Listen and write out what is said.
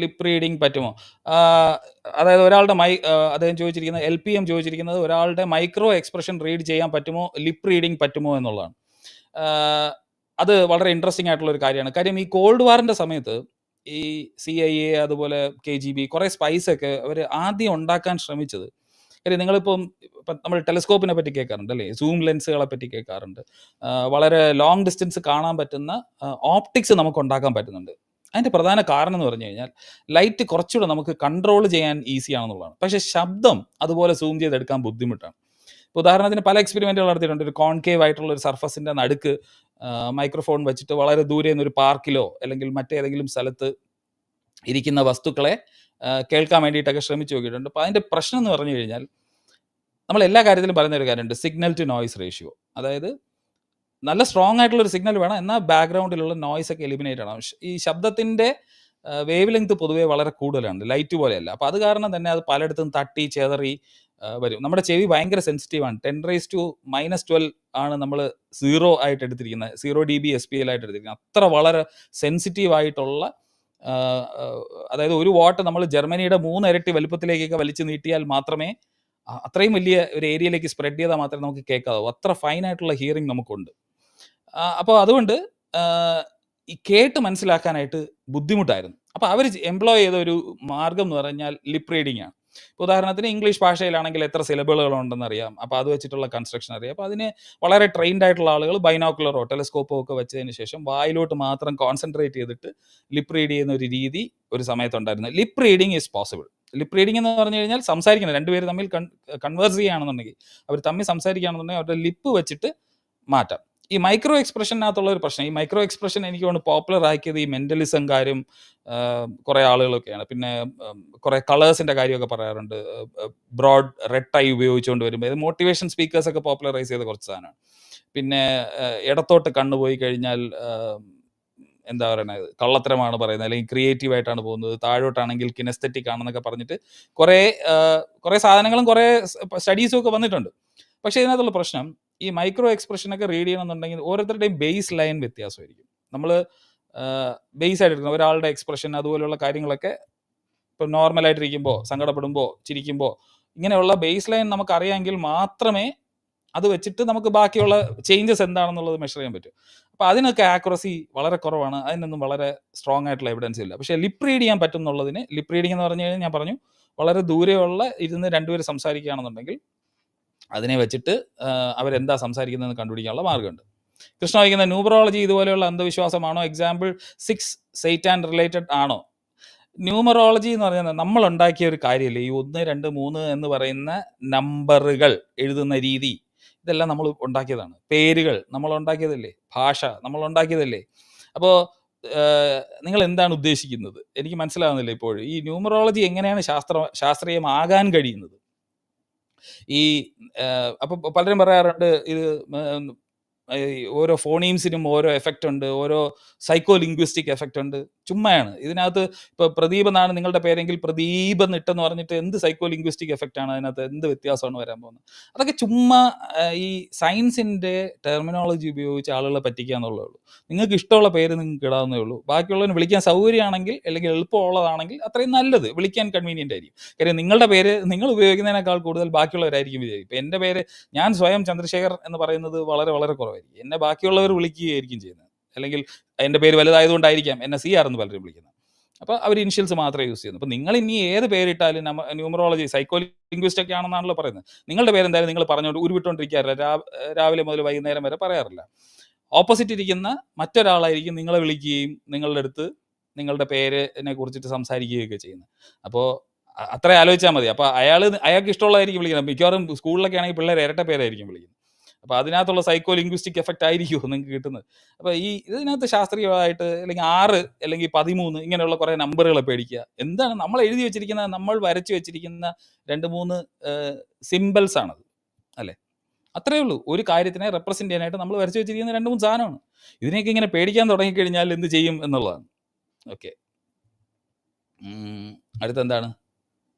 Lip reading പറ്റുമോ? അതായത് ഒരാളുടെ അദ്ദേഹം ചോദിച്ചിരിക്കുന്നത്, LPM ചോദിച്ചിരിക്കുന്നത് ഒരാളുടെ മൈക്രോ എക്സ്പ്രഷൻ റീഡ് ചെയ്യാൻ പറ്റുമോ, ലിപ്പ് റീഡിങ് പറ്റുമോ എന്നുള്ളതാണ്. അത് വളരെ ഇൻട്രസ്റ്റിംഗ് ആയിട്ടുള്ള ഒരു കാര്യമാണ്. കാര്യം ഈ കോൾഡ് വാറിൻ്റെ സമയത്ത് ഈ CIA അതുപോലെ KGB കുറേ സ്പൈസൊക്കെ അവർ ആദ്യം ഉണ്ടാക്കാൻ ശ്രമിച്ചത്, കാര്യം നിങ്ങളിപ്പം നമ്മൾ ടെലസ്കോപ്പിനെ പറ്റി കേൾക്കാറുണ്ട് അല്ലേ, സൂം ലെൻസുകളെ പറ്റി കേൾക്കാറുണ്ട്. വളരെ ലോങ് ഡിസ്റ്റൻസ് കാണാൻ പറ്റുന്ന ഓപ്റ്റിക്സ് നമുക്ക് ഉണ്ടാക്കാൻ പറ്റുന്നുണ്ട്. അതിൻ്റെ പ്രധാന കാരണം എന്ന് പറഞ്ഞു കഴിഞ്ഞാൽ ലൈറ്റ് കുറച്ചുകൂടെ നമുക്ക് കൺട്രോൾ ചെയ്യാൻ ഈസി ആണെന്നുള്ളതാണ്. പക്ഷേ ശബ്ദം അതുപോലെ സൂം ചെയ്തെടുക്കാൻ ബുദ്ധിമുട്ടാണ്. ഇപ്പോൾ ഉദാഹരണത്തിന് പല എക്സ്പെരിമെൻറ്റുകൾ നടത്തിയിട്ടുണ്ട്. ഒരു കോൺകേവ് ആയിട്ടുള്ള ഒരു സർഫസിൻ്റെ നടുക്ക് മൈക്രോഫോൺ വെച്ചിട്ട് വളരെ ദൂരെ നിന്ന് ഒരു പാർക്കിലോ അല്ലെങ്കിൽ മറ്റേതെങ്കിലും സ്ഥലത്ത് ഇരിക്കുന്ന വസ്തുക്കളെ കേൾക്കാൻ വേണ്ടിയിട്ടൊക്കെ ശ്രമിച്ചു നോക്കിയിട്ടുണ്ട്. അപ്പോൾ അതിൻ്റെ പ്രശ്നം എന്ന് പറഞ്ഞു കഴിഞ്ഞാൽ നമ്മൾ എല്ലാ കാര്യത്തിലും പറയുന്ന ഒരു കാര്യമുണ്ട്, സിഗ്നൽ ടു നോയ്സ് റേഷ്യോ. അതായത് നല്ല സ്ട്രോങ് ആയിട്ടുള്ളൊരു സിഗ്നൽ വേണം, എന്നാൽ ബാക്ക്ഗ്രൗണ്ടിലുള്ള നോയ്സ് ഒക്കെ എലിമിനേറ്റ് ആണ്. ഈ ശബ്ദത്തിൻ്റെ വേവ് ലെങ്ത് പൊതുവേ വളരെ കൂടുതലാണ്, ലൈറ്റ് പോലെയല്ല. അപ്പോൾ അത് കാരണം തന്നെ അത് പലയിടത്തും തട്ടി ചെതറി വരും. നമ്മുടെ ചെവി ഭയങ്കര സെൻസിറ്റീവാണ്. 10⁻⁻12 ആണ് നമ്മൾ 0 ആയിട്ട് എടുത്തിരിക്കുന്നത്, 0 dB SPL ആയിട്ട് എടുത്തിരിക്കുന്നത്. അത്ര വളരെ സെൻസിറ്റീവ് ആയിട്ടുള്ള, അതായത് 1 വാട്ട് നമ്മൾ ജർമ്മനിയുടെ 3 ഇരട്ടി വലുപ്പത്തിലേക്കൊക്കെ വലിച്ചു നീട്ടിയാൽ മാത്രമേ, അത്രയും വലിയ ഒരു ഏരിയയിലേക്ക് സ്പ്രെഡ് ചെയ്താൽ മാത്രമേ നമുക്ക് കേൾക്കാവൂ. അത്ര ഫൈനായിട്ടുള്ള ഹിയറിംഗ് നമുക്കുണ്ട്. അപ്പോൾ അതുകൊണ്ട് ഈ കേട്ട് മനസ്സിലാക്കാനായിട്ട് ബുദ്ധിമുട്ടായിരുന്നു. അപ്പോൾ അവർ എംപ്ലോയ് ചെയ്ത ഒരു മാർഗം എന്ന് പറഞ്ഞാൽ ലിപ്പ് റീഡിംഗ് ആണ്. ഉദാഹരണത്തിന് ഇംഗ്ലീഷ് ഭാഷയിലാണെങ്കിൽ എത്ര സിലബിളുകളുണ്ടെന്ന് അറിയാം, അപ്പോൾ അത് വെച്ചിട്ടുള്ള കൺസ്ട്രക്ഷൻ അറിയാം. അപ്പോൾ അതിന് വളരെ ട്രെയിൻഡ് ആയിട്ടുള്ള ആളുകൾ ബൈനോക്കുലറോ ടെലസ്കോപ്പോ ഒക്കെ വെച്ചതിന് ശേഷം വായിലോട്ട് മാത്രം കോൺസെൻട്രേറ്റ് ചെയ്തിട്ട് ലിപ്പ് റീഡ് ചെയ്യുന്ന ഒരു രീതി ഒരു സമയത്തുണ്ടായിരുന്നു. Lip reading is possible. Lip reading എന്ന് പറഞ്ഞു കഴിഞ്ഞാൽ സംസാരിക്കുന്നത്, രണ്ടുപേര് തമ്മിൽ കൺവേഴ്സ് ചെയ്യുകയാണെന്നുണ്ടെങ്കിൽ, അവർ തമ്മിൽ സംസാരിക്കുകയാണെന്നുണ്ടെങ്കിൽ അവരുടെ ലിപ്പ് വെച്ചിട്ട് മാറ്റാം. ഈ മൈക്രോ എക്സ്പ്രഷനകത്തുള്ള ഒരു പ്രശ്നം, ഈ മൈക്രോ എക്സ്പ്രഷൻ എനിക്ക് തോന്നുന്നു പോപ്പുലർ ആക്കിയത് ഈ മെന്റലിസംകാരും കുറേ ആളുകളൊക്കെയാണ്. പിന്നെ കുറേ കളേഴ്സിൻ്റെ കാര്യമൊക്കെ പറയാറുണ്ട്. ബ്രോഡ് റെഡ് ടൈ ഉപയോഗിച്ചുകൊണ്ട് വരുമ്പോൾ ഇത് മോട്ടിവേഷൻ സ്പീക്കേഴ്സൊക്കെ പോപ്പുലറൈസ് ചെയ്ത കുറച്ച് സാധനമാണ്. പിന്നെ ഇടത്തോട്ട് കണ്ണുപോയി കഴിഞ്ഞാൽ എന്താ പറയുന്നത്, കള്ളത്തരമാണ് പറയുന്നത്, അല്ലെങ്കിൽ ക്രിയേറ്റീവ് ആയിട്ടാണ് പോകുന്നത്. താഴോട്ടാണെങ്കിൽ കിനസ്തെറ്റിക് ആണെന്നൊക്കെ പറഞ്ഞിട്ട് കുറേ സാധനങ്ങളും കുറേ സ്റ്റഡീസും ഒക്കെ വന്നിട്ടുണ്ട്. പക്ഷേ ഇതിനകത്തുള്ള പ്രശ്നം, ഈ മൈക്രോ എക്സ്പ്രഷനൊക്കെ റീഡ് ചെയ്യണമെന്നുണ്ടെങ്കിൽ ഓരോരുത്തരുടെയും ബേസ് ലൈൻ വ്യത്യാസമായിരിക്കും. നമ്മൾ ബേസ് ആയിട്ട് എടുക്കണം ഒരാളുടെ എക്സ്പ്രഷൻ, അതുപോലെയുള്ള കാര്യങ്ങളൊക്കെ ഇപ്പം നോർമലായിട്ടിരിക്കുമ്പോൾ, സങ്കടപ്പെടുമ്പോൾ, ചിരിക്കുമ്പോൾ, ഇങ്ങനെയുള്ള ബേസ് ലൈൻ നമുക്ക് അറിയാമെങ്കിൽ മാത്രമേ അത് വെച്ചിട്ട് നമുക്ക് ബാക്കിയുള്ള ചേഞ്ചസ് എന്താണെന്നുള്ളത് മെഷർ ചെയ്യാൻ പറ്റും. അപ്പോൾ അതിനൊക്കെ ആക്യുറസി വളരെ കുറവാണ്, അതിനൊന്നും വളരെ സ്ട്രോങ് ആയിട്ടുള്ള എവിഡൻസ് ഇല്ല. പക്ഷേ ലിപ്പ് റീഡ് ചെയ്യാൻ പറ്റും എന്നുള്ളതിന്, ലിപ്പ് റീഡിംഗ് എന്ന് പറഞ്ഞു കഴിഞ്ഞാൽ ഞാൻ പറഞ്ഞു വളരെ ദൂരെയുള്ള ഇരുന്ന് രണ്ടുപേര് സംസാരിക്കുകയാണെന്നുണ്ടെങ്കിൽ അതിനെ വെച്ചിട്ട് അവരെന്താ സംസാരിക്കുന്നതെന്ന് കണ്ടുപിടിക്കാനുള്ള മാർഗ്ഗമുണ്ട്. കൃഷ്ണ വയ്ക്കുന്ന ന്യൂമറോളജി ഇതുപോലെയുള്ള അന്ധവിശ്വാസമാണോ? എക്സാമ്പിൾ 6 സൈറ്റാൻ റിലേറ്റഡ് ആണോ? ന്യൂമറോളജി എന്ന് പറഞ്ഞാൽ നമ്മൾ ഉണ്ടാക്കിയ ഒരു കാര്യമില്ലേ, ഈ 1, 2, 3 എന്ന് പറയുന്ന നമ്പറുകൾ എഴുതുന്ന രീതി, ഇതെല്ലാം നമ്മൾ ഉണ്ടാക്കിയതാണ്. പേരുകൾ നമ്മൾ ഉണ്ടാക്കിയതല്ലേ, ഭാഷ നമ്മൾ ഉണ്ടാക്കിയതല്ലേ. അപ്പോൾ നിങ്ങൾ എന്താണ് ഉദ്ദേശിക്കുന്നത്? എനിക്ക് മനസ്സിലാവുന്നില്ല ഇപ്പോഴും. ഈ ന്യൂമറോളജി എങ്ങനെയാണ് ശാസ്ത്രീയമാകാൻ കഴിയുന്നത്? ഈ അപ്പോൾ പലരും പറയാറുണ്ട് ഇത് ഓരോ ഫോണീംസിനും ഓരോ എഫക്റ്റ് ഉണ്ട്, ഓരോ സൈക്കോ ലിംഗ്വിസ്റ്റിക് എഫക്റ്റ് ഉണ്ട്. ചുമ്മാണ്. ഇതിനകത്ത് ഇപ്പോൾ പ്രദീപ് എന്നാണ് നിങ്ങളുടെ പേരെങ്കിൽ പ്രദീപ് എന്നിട്ടെന്ന് പറഞ്ഞിട്ട് എന്ത് സൈക്കോ ലിംഗ്വിസ്റ്റിക് എഫക്റ്റ് ആണ് അതിനകത്ത്, എന്ത് വ്യത്യാസമാണ് വരാൻ പോകുന്നത്? അതൊക്കെ ചുമ്മാ ഈ സയൻസിൻ്റെ ടെർമിനോളജി ഉപയോഗിച്ച് ആളുകളെ പറ്റിക്കുക എന്നുള്ളതേ ഉള്ളൂ. നിങ്ങൾക്ക് ഇഷ്ടമുള്ള പേര് നിങ്ങൾക്ക് ഇടാവുന്നേ ഉള്ളൂ. ബാക്കിയുള്ളവന് വിളിക്കാൻ സൗകര്യമാണെങ്കിൽ അല്ലെങ്കിൽ എളുപ്പമുള്ളതാണെങ്കിൽ അത്രയും നല്ലത്, വിളിക്കാൻ കൺവീനിയൻ്റ് ആയിരിക്കും. കാര്യം നിങ്ങളുടെ പേര് നിങ്ങൾ ഉപയോഗിക്കുന്നതിനേക്കാൾ കൂടുതൽ ബാക്കിയുള്ളവരായിരിക്കും വിചാരിക്കും. ഇപ്പോൾ എൻ്റെ പേര് ഞാൻ സ്വയം ചന്ദ്രശേഖർ എന്ന് പറയുന്നത് വളരെ വളരെ കുറവായിരിക്കും. എന്നെ ബാക്കിയുള്ളവർ വിളിക്കുകയായിരിക്കും ചെയ്യുന്നത്, അല്ലെങ്കിൽ എൻ്റെ പേര് വലുതായതുകൊണ്ടായിരിക്കാം എന്നെ CR എന്ന് പലരും വിളിക്കുന്നത്. അപ്പോൾ അവർ ഇനിഷ്യൽസ് മാത്രമേ യൂസ് ചെയ്യുന്നു. അപ്പോൾ നിങ്ങൾ ഇനി ഏത് പേരിട്ടാലും ന്യൂമറോളജി സൈക്കോ ലിംഗ്വിസ്റ്റ് ഒക്കെ ആണെന്നാണല്ലോ പറയുന്നത്. നിങ്ങളുടെ പേരെന്തായാലും നിങ്ങൾ പറഞ്ഞുകൊണ്ട് ഉരുവിട്ടുകൊണ്ടിരിക്കാറില്ല, രാവിലെ മുതൽ വൈകുന്നേരം വരെ പറയാറില്ല. ഓപ്പോസിറ്റ് ഇരിക്കുന്ന മറ്റൊരാളായിരിക്കും നിങ്ങളെ വിളിക്കുകയും നിങ്ങളുടെ അടുത്ത് നിങ്ങളുടെ പേരിനെ കുറിച്ചിട്ട് സംസാരിക്കുകയൊക്കെ ചെയ്യുന്നത്. അപ്പോൾ അത്ര ആലോചിച്ചാൽ മതി. അപ്പോൾ അയാൾക്ക് ഇഷ്ടമുള്ളതായിരിക്കും വിളിക്കുന്നത്. മിക്കവാറും സ്കൂളിലൊക്കെ ആണെങ്കിൽ പിള്ളേർ ഇരട്ട പേരായിരിക്കും വിളിക്കുന്നത്. അപ്പോൾ അതിനകത്തുള്ള സൈക്കോ ലിംഗ്വിസ്റ്റിക് എഫക്റ്റ് ആയിരിക്കുമോ നിങ്ങൾക്ക് കിട്ടുന്നത്? അപ്പോൾ ഇതിനകത്ത് ശാസ്ത്രീയമായിട്ട് അല്ലെങ്കിൽ 6 അല്ലെങ്കിൽ 13 ഇങ്ങനെയുള്ള കുറേ നമ്പറുകളെ പേടിക്കുക. എന്താണ് നമ്മൾ എഴുതി വെച്ചിരിക്കുന്ന, നമ്മൾ വരച്ചു വെച്ചിരിക്കുന്ന 2-3 സിമ്പിൾസ് ആണത്, അല്ലേ? അത്രയേ ഉള്ളൂ. ഒരു കാര്യത്തിനെ റെപ്രസെൻ്റ് ചെയ്യാനായിട്ട് നമ്മൾ വരച്ചു വെച്ചിരിക്കുന്ന 2-3 സാധനമാണ്. ഇതിനെയൊക്കെ ഇങ്ങനെ പേടിക്കാൻ തുടങ്ങിക്കഴിഞ്ഞാൽ എന്ത് ചെയ്യും എന്നുള്ളതാണ്. ഓക്കെ, അടുത്തെന്താണ്?